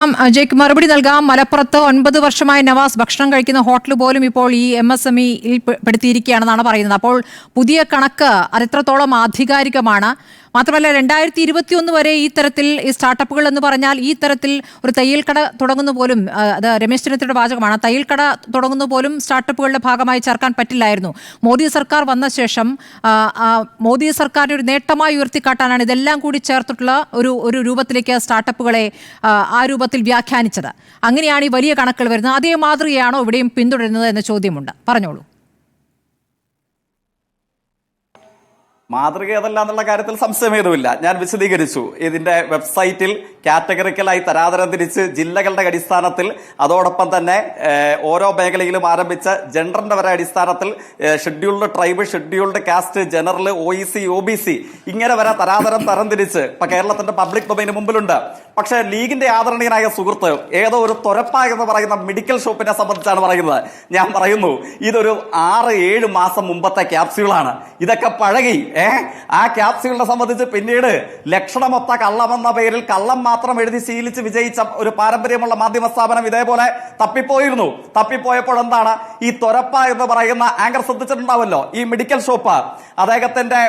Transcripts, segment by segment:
ജയ്ക്ക് മറുപടി നൽകാം. മലപ്പുറത്ത് 9 വർഷമായി നവാസ് ഭക്ഷണം കഴിക്കുന്ന ഹോട്ടൽ പോലും ഇപ്പോൾ ഈ MSMEയിൽ പെടുത്തിയിരിക്കുകയാണെന്നാണ് പറയുന്നത്. അപ്പോൾ പുതിയ കണക്ക് അതെത്രത്തോളം ആധികാരികമാണ്? മാത്രമല്ല 2021 വരെ ഈ തരത്തിൽ ഈ സ്റ്റാർട്ടപ്പുകൾ എന്ന് പറഞ്ഞാൽ ഈ തരത്തിൽ ഒരു തയ്യൽ കട തുടങ്ങുന്ന പോലും, അത് രമേശ് ചെന്നിത്തലയുടെ വാചകമാണ്, തയ്യൽ കട തുടങ്ങുന്ന പോലും സ്റ്റാർട്ടപ്പുകളുടെ ഭാഗമായി ചേർക്കാൻ പറ്റില്ലായിരുന്നു. മോദി സർക്കാർ വന്ന ശേഷം മോദി സർക്കാരിന്റെ ഒരു നേട്ടമായി ഉയർത്തിക്കാട്ടാനാണ് ഇതെല്ലാം കൂടി ചേർത്തിട്ടുള്ള ഒരു രൂപത്തിലേക്ക് സ്റ്റാർട്ടപ്പുകളെ ആ രൂപത്തിൽ വ്യാഖ്യാനിച്ചത്. അങ്ങനെയാണ് ഈ വലിയ കണക്കുകൾ വരുന്നത്. അതേ മാതൃകയാണോ ഇവിടെയും പിന്തുടരുന്നത് എന്ന ചോദ്യമുണ്ട്. പറഞ്ഞോളൂ. മാതൃക ഏതല്ല എന്നുള്ള കാര്യത്തിൽ സംശയമേതുമില്ല. ഞാൻ വിശദീകരിച്ചു. ഇതിന്റെ വെബ്സൈറ്റിൽ കാറ്റഗറിക്കലായി തരാതരം തിരിച്ച് ജില്ലകളുടെ അടിസ്ഥാനത്തിൽ, അതോടൊപ്പം തന്നെ ഓരോ മേഖലയിലും ആരംഭിച്ച ജെൻഡറിന്റെ വരെ അടിസ്ഥാനത്തിൽ scheduled tribe, scheduled caste, general, OEC, OBC ഇങ്ങനെ വരെ തരം തിരിച്ച് ഇപ്പൊ കേരളത്തിന്റെ പബ്ലിക് ഡൊമൈന് മുമ്പിലുണ്ട്. പക്ഷേ ലീഗിന്റെ ആദരണീയനായ സുഹൃത്ത് ഏതോ ഒരു തൊരപ്പ എന്ന് പറയുന്ന മെഡിക്കൽ ഷോപ്പിനെ സംബന്ധിച്ചാണ് പറയുന്നത്. ഞാൻ പറയുന്നു, ഇതൊരു 6-7 മാസം മുമ്പത്തെ ക്യാപ്സ്യൂളാണ്. ഇതൊക്കെ പഴകി. ആ ക്യാപ്സ്യൂളിനെ സംബന്ധിച്ച് പിന്നീട് ലക്ഷണമൊത്ത കള്ളമെന്ന പേരിൽ കള്ളം മാത്രം എഴുതി ശീലിച്ച് വിജയിച്ച ഒരു പാരമ്പര്യമുള്ള മാധ്യമ സ്ഥാപനം ഇതേപോലെ തപ്പിപ്പോയിരുന്നു. തപ്പിപ്പോയപ്പോൾ എന്താണ്, ഈ തൊരപ്പ എന്ന് പറയുന്ന ആങ്കർ ശ്രദ്ധിച്ചിട്ടുണ്ടാവല്ലോ, ഈ മെഡിക്കൽ ഷോപ്പ് അദ്ദേഹത്തിന്റെ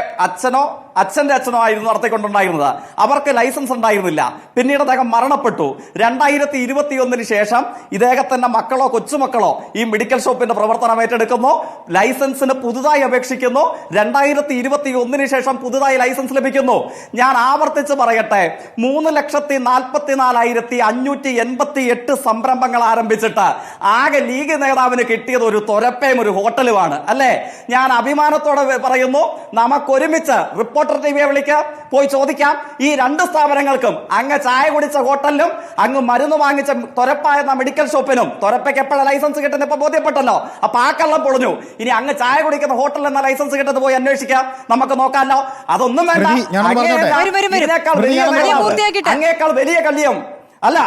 അച്ഛന്റെ അച്ഛനോ ആയിരുന്നു നടത്തിക്കൊണ്ടുണ്ടായിരുന്നത്. അവർക്ക് ലൈസൻസ് ഉണ്ടായിരുന്നില്ല. പിന്നീട് അദ്ദേഹം മരണപ്പെട്ടു. 2021 ശേഷം ഇദ്ദേഹത്തിന്റെ മക്കളോ കൊച്ചുമക്കളോ ഈ മെഡിക്കൽ ഷോപ്പിന്റെ പ്രവർത്തനം ഏറ്റെടുക്കുന്നു. ലൈസൻസിന് പുതുതായി അപേക്ഷിക്കുന്നു. 2021 ശേഷം പുതുതായി ലൈസൻസ് ലഭിക്കുന്നു. ഞാൻ ആവർത്തിച്ച് പറയട്ടെ, 3,44,588 സംരംഭങ്ങൾ ആരംഭിച്ചിട്ട് ആകെ ലീഗ് നേതാവിന് കിട്ടിയത് ഒരു തൊരപ്പയും ഒരു ഹോട്ടലുമാണ് അല്ലേ? ഞാൻ അഭിമാനത്തോടെ പറയുന്നു, നമുക്കൊരുമിച്ച് റിപ്പോർട്ടർ ടിവിയെ വിളിക്കാം, പോയി ചോദിക്കാം. ഈ 2 സ്ഥാപനങ്ങൾക്കും, അങ്ങ് ചായ കുടിച്ച ഹോട്ടലിനും അങ്ങ് മരുന്ന് വാങ്ങിച്ച തൊരപ്പ എന്ന മെഡിക്കൽ ഷോപ്പിനും, തൊരപ്പയ്ക്ക് എപ്പോഴാണ് ലൈസൻസ് കിട്ടുന്നത് ഇപ്പൊ ബോധ്യപ്പെട്ടല്ലോ. അപ്പൊ ആ കള്ളം പൊളിഞ്ഞു. ഇനി അങ്ങ് ചായ കുടിക്കുന്ന ഹോട്ടലിൽ എന്ന ലൈസൻസ് കിട്ടുന്നത് പോയി അന്വേഷിക്കാം, നമുക്ക് നോക്കാമല്ലോ. അതൊന്നും വേണ്ട. അങ്ങേക്കാൾ വലിയ കല്യം അല്ല,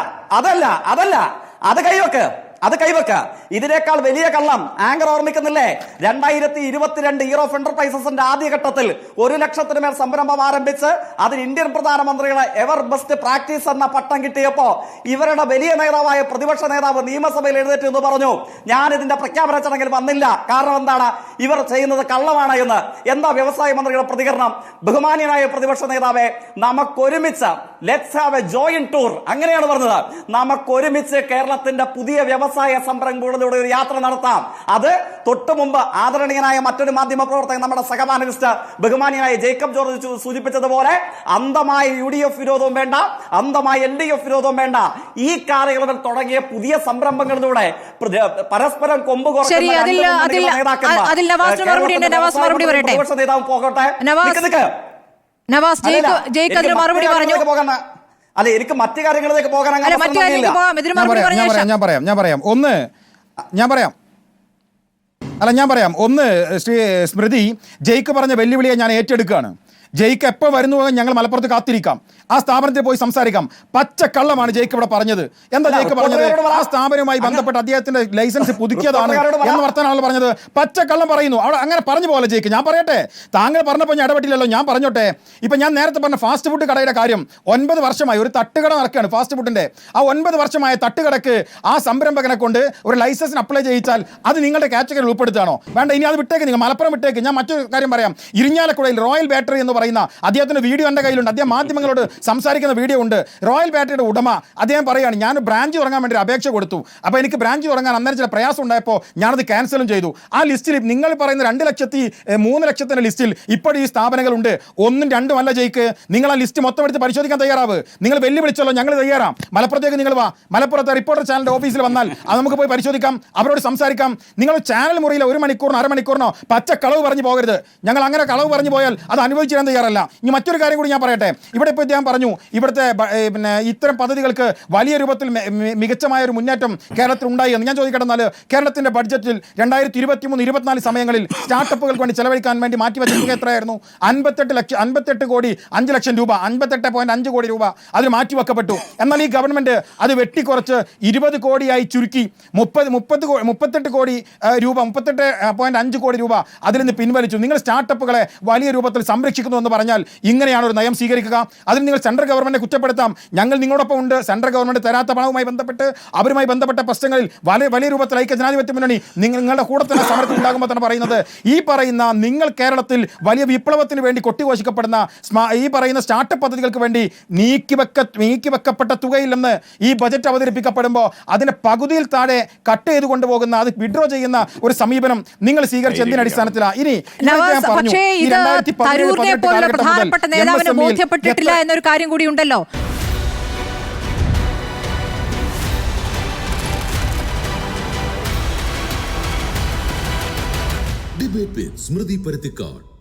അത് കൈവെക്ക്. ഇതിനേക്കാൾ വലിയ കള്ളം ആങ്കർ ഓർമ്മിക്കുന്നില്ലേ? 2022 ഇയർ ഓഫ് എന്റർപ്രൈസസിന്റെ ആദ്യഘട്ടത്തിൽ 1 ലക്ഷത്തിന് മേൽ സംരംഭം ആരംഭിച്ച് അതിന് ഇന്ത്യൻ പ്രധാനമന്ത്രിയുടെ എവർ ബെസ്റ്റ് പ്രാക്ടീസ് എന്ന പട്ടം കിട്ടിയപ്പോ ഇവരുടെ വലിയ നേതാവായ പ്രതിപക്ഷ നേതാവ് നിയമസഭയിൽ എഴുന്നേറ്റ് എന്ന് പറഞ്ഞു, ഞാൻ ഇതിന്റെ പ്രഖ്യാപന ചടങ്ങിൽ വന്നില്ല. കാരണം എന്താണ്? ഇവർ ചെയ്യുന്നത് കള്ളമാണ് എന്ന്. എന്താ വ്യവസായ മന്ത്രിയുടെ പ്രതികരണം? ബഹുമാന്യനായ പ്രതിപക്ഷ നേതാവെ, നമുക്കൊരുമിച്ച് let's have a joint tour, അങ്ങനെയാണ് പറഞ്ഞത്. നമുക്കൊരുമിച്ച് കേരളത്തിന്റെ പുതിയ വ്യവസായ സംരംഭങ്ങളിലൂടെ ഒരു യാത്ര നടത്താം. അത് തൊട്ടു മുമ്പ് ആദരണീയനായ മറ്റൊരു മാധ്യമ പ്രവർത്തകൻ, നമ്മുടെ സഹപാനലിസ്റ്റ് ബഹുമാനിയായ ജേക്കബ് ജോർജ് സൂചിപ്പിച്ചതുപോലെ അന്ധമായ UDF വിരോധവും വേണ്ട, അന്ധമായ LDF വിരോധവും വേണ്ട. ഈ കാലയളവിൽ തുടങ്ങിയ പുതിയ സംരംഭങ്ങളിലൂടെ പരസ്പരം കൊമ്പ് നേതാവ് പോകട്ടെ. അല്ല, എനിക്ക് മറ്റു കാര്യങ്ങളിലേക്ക് പോകാൻ ഞാൻ പറയാം. ഒന്ന് ശ്രീ സ്മൃതി, ജയ്ക്ക് പറഞ്ഞ വെല്ലുവിളിയെ ഞാൻ ഏറ്റെടുക്കുകയാണ്. ജയ്ക്ക് എപ്പോൾ വരുന്നു ഞങ്ങൾ മലപ്പുറത്ത് കാത്തിരിക്കാം, ആ സ്ഥാപനത്തിൽ പോയി സംസാരിക്കാം. പച്ചക്കള്ളമാണ് ജയ്ക്ക് ഇവിടെ പറഞ്ഞത്. എന്താ ജയ്ക്ക് പറഞ്ഞത്? ആ സ്ഥാപനവുമായി ബന്ധപ്പെട്ട് അദ്ദേഹത്തിന്റെ ലൈസൻസ് പുതുക്കിയതാണ് എന്ന് വർത്തമാനമാണ് പറഞ്ഞത്. പച്ചക്കള്ളം പറയുന്നു. അവിടെ അങ്ങനെ പറഞ്ഞു പോലെ ജയ്ക്ക്. ഞാൻ പറയട്ടെ, താങ്കൾ പറഞ്ഞപ്പോൾ ഞാൻ ഇടപെട്ടില്ലല്ലോ, ഞാൻ പറഞ്ഞോട്ടെ. ഇപ്പൊ ഞാൻ നേരത്തെ പറഞ്ഞ ഫാസ്റ്റ് ഫുഡ് കടയുടെ കാര്യം, 9 വർഷമായി ഒരു തട്ടുകട നടക്കുകയാണ് ഫാസ്റ്റ് ഫുഡിന്റെ. ആ 9 വർഷമായ തട്ടുകടക്ക് ആ സംരംഭകനെ കൊണ്ട് ഒരു ലൈസൻസിന് അപ്ലൈ ചെയ്യിച്ചാൽ അത് നിങ്ങളുടെ കാറ്റഗറി ഉൾപ്പെടുത്താണോ? വേണ്ട, ഇനി അത് വിട്ടേക്ക്, നിങ്ങൾ മലപ്പുറം വിട്ടേക്ക്. ഞാൻ മറ്റൊരു കാര്യം പറയാം. ഇരിഞ്ഞാലക്കുടയിൽ റോയൽ ബാറ്ററി എന്ന് പറയുന്ന അദ്ദേഹത്തിന്റെ വീഡിയോ എൻ്റെ കയ്യിലുണ്ട്. അദ്ദേഹം മാധ്യമങ്ങളോട് സംസാരിക്കുന്ന വീഡിയോ ഉണ്ട്. റോയൽ ബാറ്ററിയുടെ ഉടമ അദ്ദേഹം പറയുകയാണ്, ഞാൻ ബ്രാഞ്ച് തുടങ്ങാൻ വേണ്ടി അപേക്ഷ കൊടുത്തു. അപ്പോൾ എനിക്ക് ബ്രാഞ്ച് തുടങ്ങാൻ അന്നേരം ചില പ്രയാസം ഉണ്ടായപ്പോൾ ഞാനത് ക്യാൻസലും ചെയ്തു. ആ ലിസ്റ്റിൽ നിങ്ങൾ പറയുന്ന 2,03 ലക്ഷത്തിന്റെ ലിസ്റ്റിൽ ഇപ്പോൾ ഈ സ്ഥാപനങ്ങളുണ്ട്. 1ഉം 2ഉം അല്ല ജയിക്ക്. നിങ്ങൾ ആ ലിസ്റ്റ് മൊത്തം എടുത്ത് പരിശോധിക്കാൻ തയ്യാറാവ്. നിങ്ങൾ വെല്ലുവിളിച്ചല്ലോ, ഞങ്ങൾ തയ്യാറാം. മലപ്പുറത്തേക്ക് നിങ്ങൾ വാ. മലപ്പുറത്തെ റിപ്പോർട്ടർ ചാനലിന്റെ ഓഫീസിൽ വന്നാൽ അത് നമുക്ക് പോയി പരിശോധിക്കാം, അവരോട് സംസാരിക്കാം. നിങ്ങൾ ചാനൽ മുറിയിൽ 1 മണിക്കൂറിനോ അരമണിക്കൂറിനോ പച്ച കളവ് പറഞ്ഞു പോകരുത്. ഞങ്ങൾ അങ്ങനെ കളവ് പറഞ്ഞു പോയാൽ അത് അനുഭവിച്ചു തരാൻ തയ്യാറല്ല. ഇനി മറ്റൊരു കാര്യം കൂടി ഞാൻ പറയട്ടെ. ഇവിടെ ഇപ്പോൾ ഇദ്ദേഹം പറഞ്ഞു, ഇവിടുത്തെ ഇത്തരം പദ്ധതികൾക്ക് വലിയ രൂപത്തിൽ മികച്ചമായ ഒരു മുന്നേറ്റം കേരളത്തിൽ ഉണ്ടായി എന്ന്. ഞാൻ ചോദിക്കട്ടെ, എന്നാൽ കേരളത്തിന്റെ ബഡ്ജറ്റിൽ 2023-24 സമയങ്ങളിൽ സ്റ്റാർട്ടപ്പുകൾക്ക് വേണ്ടി ചെലവഴിക്കാൻ വേണ്ടി മാറ്റിവെച്ച തുക എത്രയായിരുന്നു? 58 കോടി 5 ലക്ഷം രൂപ, 58.5 കോടി രൂപ അതിന് മാറ്റിവെക്കപ്പെട്ടു. എന്നാൽ ഈ ഗവൺമെന്റ് അത് വെട്ടിക്കുറച്ച് 20 കോടിയായി ചുരുക്കി 38 കോടി രൂപ, 38.5 കോടി രൂപ അതിൽ നിന്ന് പിൻവലിച്ചു. നിങ്ങൾ സ്റ്റാർട്ടപ്പുകളെ വലിയ രൂപത്തിൽ സംരക്ഷിക്കുന്നു എന്ന് പറഞ്ഞാൽ ഇങ്ങനെയാണ് ഒരു നയം സ്വീകരിക്കുക? അതിന് നിങ്ങൾ സെൻട്രൽ ഗവൺമെന്റിനെ കുറ്റപ്പെടുത്താം. ഞങ്ങൾ നിങ്ങളോടൊപ്പം ഉണ്ട്. സെൻട്രൽ ഗവൺമെന്റ് തരാത്ത പണവുമായി ബന്ധപ്പെട്ട് അവരുമായി ബന്ധപ്പെട്ട പ്രശ്നങ്ങളിൽ വലിയ രൂപത്തിൽ ഐക്യ ജനാധിപത്യ മുന്നണി നിങ്ങളുടെ കൂടെ തന്നെ സമരത്തിൽ ഉണ്ടാകുമ്പോൾ തന്നെ പറയുന്നത് ഈ പറയുന്ന നിങ്ങൾ കേരളത്തിൽ വലിയ വിപ്ലവത്തിന് വേണ്ടി കൊട്ടിഘോഷിക്കപ്പെടുന്ന ഈ പറയുന്ന സ്റ്റാർട്ടപ്പ് പദ്ധതികൾക്ക് വേണ്ടി നീക്കിവെക്കപ്പെട്ട തുകയിൽ നിന്ന് ഈ ബജറ്റ് അവതരിപ്പിക്കപ്പെടുമ്പോൾ അതിനെ പകുതിയിൽ താഴെ കട്ട് ചെയ്ത് കൊണ്ടുപോകുന്ന, അത് വിഡ്രോ ചെയ്യുന്ന ഒരു സമീപനം നിങ്ങൾ സ്വീകരിച്ച എന്തിന്റെ അടിസ്ഥാനത്തിലാണ്? ഇനി പക്ഷേ ഇത് തരൂരിനെ പോലുള്ള പ്രധാനപ്പെട്ട നേതാവിനെ ബോധ്യപ്പെട്ടിട്ടില്ല എന്നൊരു കാര്യം കൂടി ഉണ്ടല്ലോ. Debate with Smriti Parathikkad.